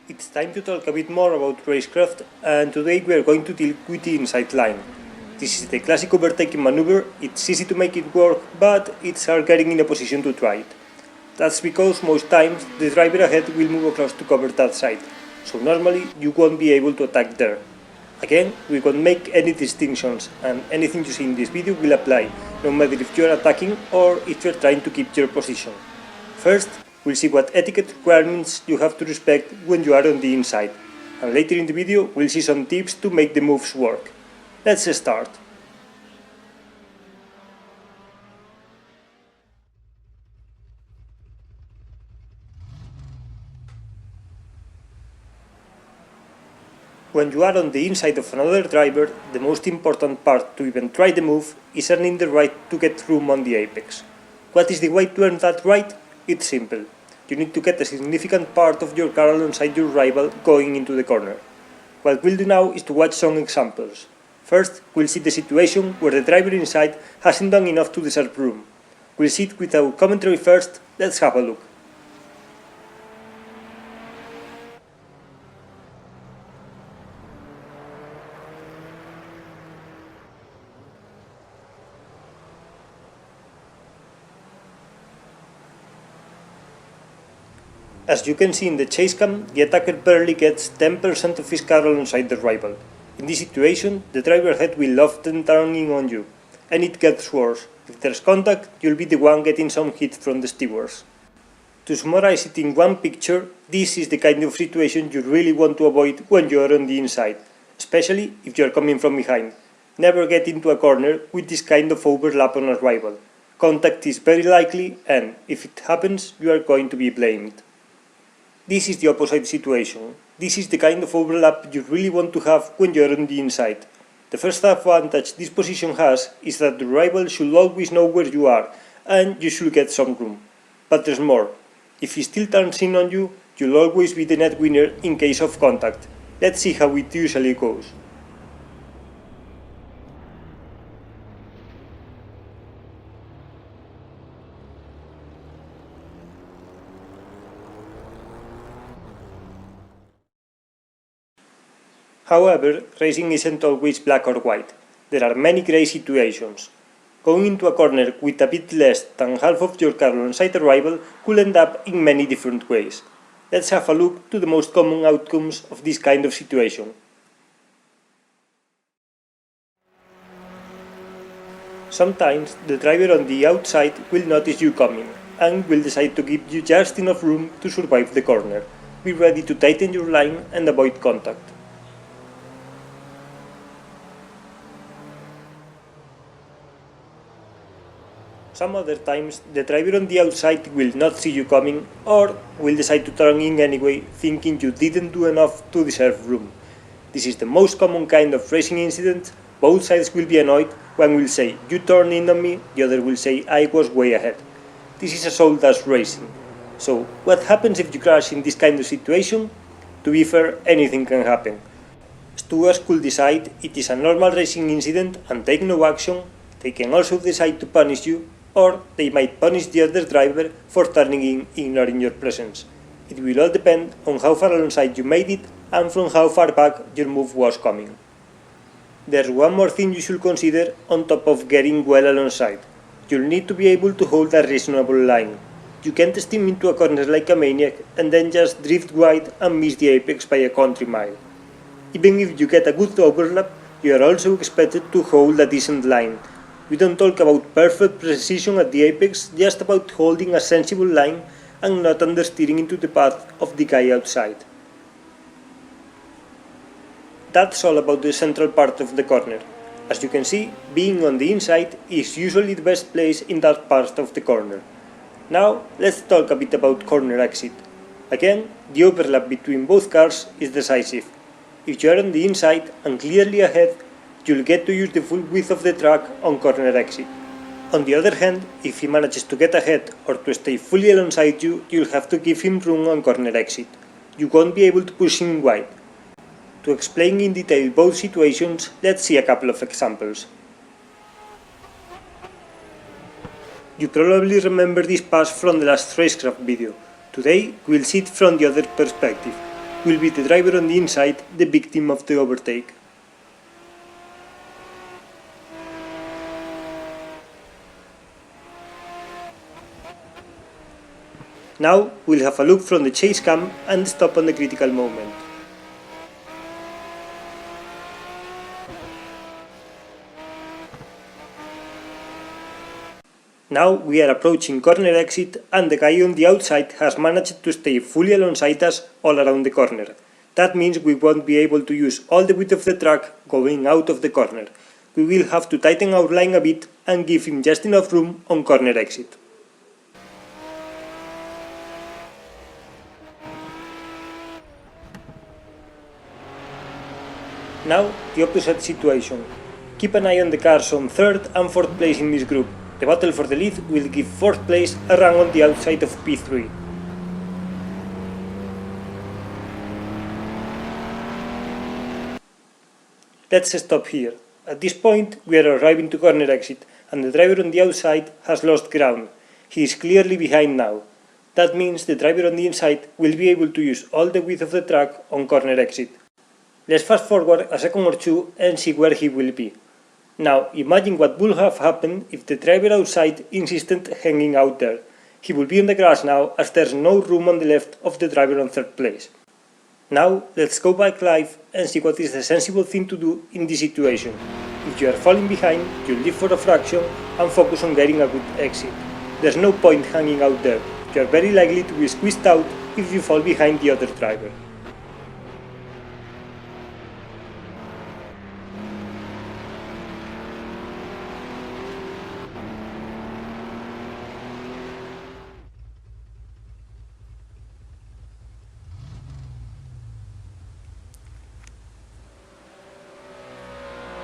It's time to talk a bit more about Racecraft, and today we are going to deal with the inside line. This is the classic overtaking maneuver. It's easy to make it work, but it's hard getting in a position to try it. That's because most times the driver ahead will move across to cover that side, so normally you won't be able to attack there. Again, we won't make any distinctions, and anything you see in this video will apply, no matter if you are attacking or if you are trying to keep your position. First, we'll see what etiquette requirements you have to respect when you are on the inside, and later in the video we'll see some tips to make the moves work. Let's start. When you are on the inside of another driver, the most important part to even try the move is earning the right to get room on the apex. What is the way to earn that right? It's simple. You need to get a significant part of your car alongside your rival going into the corner. What we'll do now is to watch some examples. First, we'll see the situation where the driver inside hasn't done enough to deserve room. We'll see it without commentary first. Let's have a look. As you can see in the chase cam, the attacker barely gets 10% of his car alongside the rival. In this situation, the driver ahead will often turn in on you, and it gets worse. If there's contact, you'll be the one getting some heat from the stewards. To summarize it in one picture, this is the kind of situation you really want to avoid when you are on the inside, especially if you are coming from behind. Never get into a corner with this kind of overlap on a rival. Contact is very likely, and if it happens, you are going to be blamed. This is the opposite situation. This is the kind of overlap you really want to have when you are on the inside. The first advantage this position has is that the rival should always know where you are, and you should get some room. But there's more. If he still turns in on you, you'll always be the net winner in case of contact. Let's see how it usually goes. However, racing isn't always black or white. There are many grey situations. Going into a corner with a bit less than half of your car alongside a rival could end up in many different ways. Let's have a look to the most common outcomes of this kind of situation. Sometimes the driver on the outside will notice you coming and will decide to give you just enough room to survive the corner. Be ready to tighten your line and avoid contact. Some other times, the driver on the outside will not see you coming or will decide to turn in anyway, thinking you didn't do enough to deserve room. This is the most common kind of racing incident. Both sides will be annoyed. One will say, "You turned in on me," the other will say, "I was way ahead." This is a sold-as racing. So, what happens if you crash in this kind of situation? To be fair, anything can happen. Stewards could decide it is a normal racing incident and take no action. They can also decide to punish you, or they might punish the other driver for turning in, ignoring your presence. It will all depend on how far alongside you made it and from how far back your move was coming. There's one more thing you should consider on top of getting well alongside. You'll need to be able to hold a reasonable line. You can't steam into a corner like a maniac and then just drift wide and miss the apex by a country mile. Even if you get a good overlap, you are also expected to hold a decent line. We don't talk about perfect precision at the apex, just about holding a sensible line and not understeering into the path of the guy outside. That's all about the central part of the corner. As you can see, being on the inside is usually the best place in that part of the corner. Now, let's talk a bit about corner exit. Again, the overlap between both cars is decisive. If you are on the inside and clearly ahead, you'll get to use the full width of the track on corner exit. On the other hand, if he manages to get ahead or to stay fully alongside you, you'll have to give him room on corner exit. You won't be able to push him wide. To explain in detail both situations, let's see a couple of examples. You probably remember this pass from the last Racecraft video. Today, we'll see it from the other perspective. will be the driver on the inside, the victim of the overtake. Now we'll have a look from the chase cam and stop on the critical moment. Now we are approaching corner exit and the guy on the outside has managed to stay fully alongside us all around the corner. That means we won't be able to use all the width of the track going out of the corner. We will have to tighten our line a bit and give him just enough room on corner exit. Now the opposite situation. Keep an eye on the cars on 3rd and 4th place in this group. The battle for the lead will give 4th place a run on the outside of P3. Let's stop here. At this point we are arriving to corner exit and the driver on the outside has lost ground. He is clearly behind now. That means the driver on the inside will be able to use all the width of the track on corner exit. Let's fast forward a second or two and see where he will be. Now imagine what would have happened if the driver outside insisted hanging out there. He will be on the grass now as there's no room on the left of the driver on 3rd place. Now let's go back live and see what is the sensible thing to do in this situation. If you are falling behind, you leave for a fraction and focus on getting a good exit. There's no point hanging out there. You are very likely to be squeezed out if you fall behind the other driver.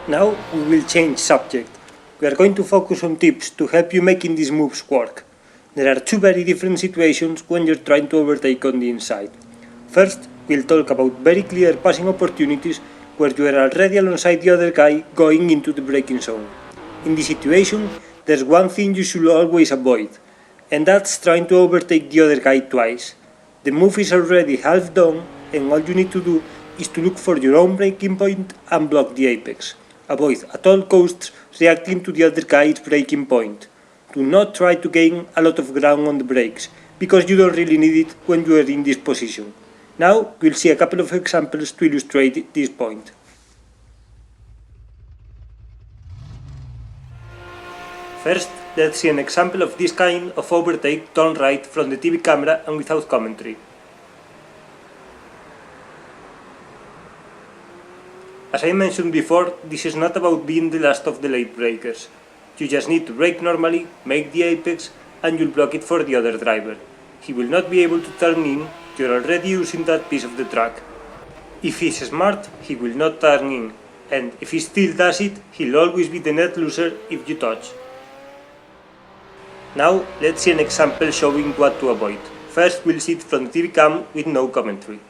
Now we will change subject. We are going to focus on tips to help you making these moves work. There are two very different situations when you're trying to overtake on the inside. First, we'll talk about very clear passing opportunities where you are already alongside the other guy going into the braking zone. In this situation, there's one thing you should always avoid, and that's trying to overtake the other guy twice. The move is already half done and all you need to do is to look for your own braking point and block the apex. Avoid at all costs reacting to the other guy's braking point. Do not try to gain a lot of ground on the brakes, because you don't really need it when you are in this position. Now we'll see a couple of examples to illustrate this point. First, let's see an example of this kind of overtake done right from the TV camera and without commentary. As I mentioned before, this is not about being the last of the late breakers. You just need to brake normally, make the apex, and you'll block it for the other driver. He will not be able to turn in, you're already using that piece of the track. If he's smart, he will not turn in, and if he still does it, he'll always be the net loser if you touch. Now let's see an example showing what to avoid. First we'll see it from the TV cam with no commentary.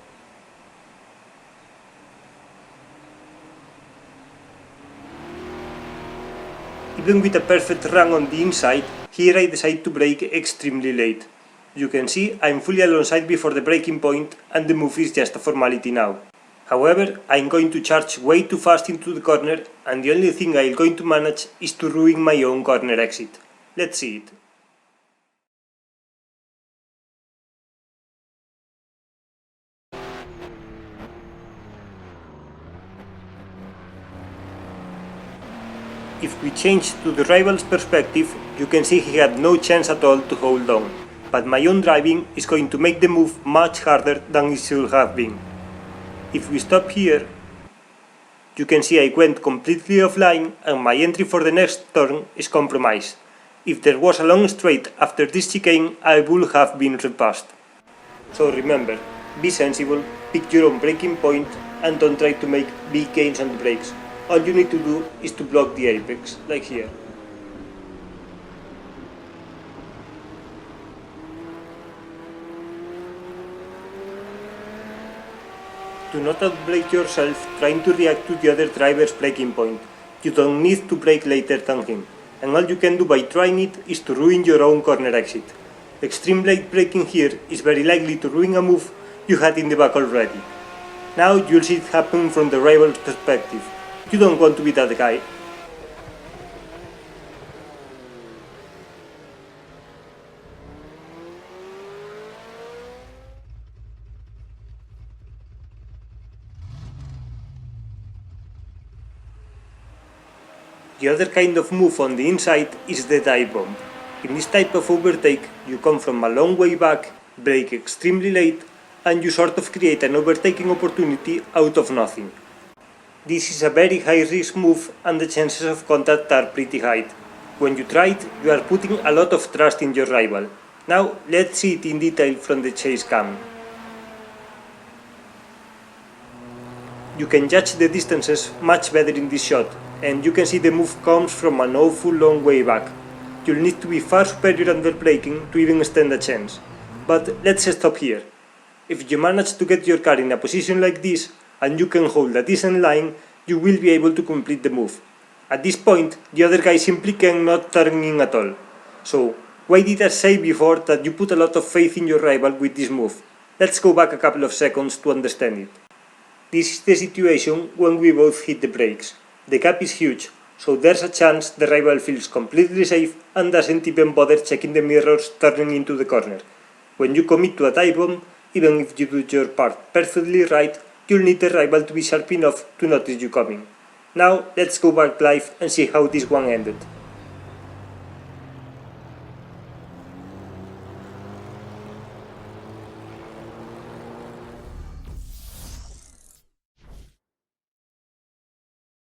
Even with a perfect run on the inside, here I decide to brake extremely late. You can see I'm fully alongside before the braking point and the move is just a formality now. However, I'm going to charge way too fast into the corner and the only thing I'm going to manage is to ruin my own corner exit. Let's see it. If we change to the rival's perspective, you can see he had no chance at all to hold on, but my own driving is going to make the move much harder than it should have been. If we stop here, you can see I went completely offline and my entry for the next turn is compromised. If there was a long straight after this chicane, I would have been repassed. So remember, be sensible, pick your own braking point and don't try to make big gains on the brakes. All you need to do is to block the apex, like here. Do not outbrake yourself trying to react to the other driver's braking point. You don't need to brake later than him, and all you can do by trying it is to ruin your own corner exit. Extreme late braking here is very likely to ruin a move you had in the back already. Now you'll see it happen from the rival's perspective. You don't want to be that guy. The other kind of move on the inside is the dive bomb. In this type of overtake, you come from a long way back, brake extremely late, and you sort of create an overtaking opportunity out of nothing. This is a very high risk move and the chances of contact are pretty high. When you try it, you are putting a lot of trust in your rival. Now let's see it in detail from the chase cam. You can judge the distances much better in this shot, and you can see the move comes from an awful long way back. You'll need to be far superior under braking to even stand a chance. But let's stop here. If you manage to get your car in a position like this, and you can hold a decent line, you will be able to complete the move. At this point, the other guy simply cannot turn in at all. So, why did I say before that you put a lot of faith in your rival with this move? Let's go back a couple of seconds to understand it. This is the situation when we both hit the brakes. The gap is huge, so there's a chance the rival feels completely safe and doesn't even bother checking the mirrors turning into the corner. When you commit to a dive bomb, even if you do your part perfectly right, you'll need the rival to be sharp enough to notice you coming. Now let's go back live and see how this one ended.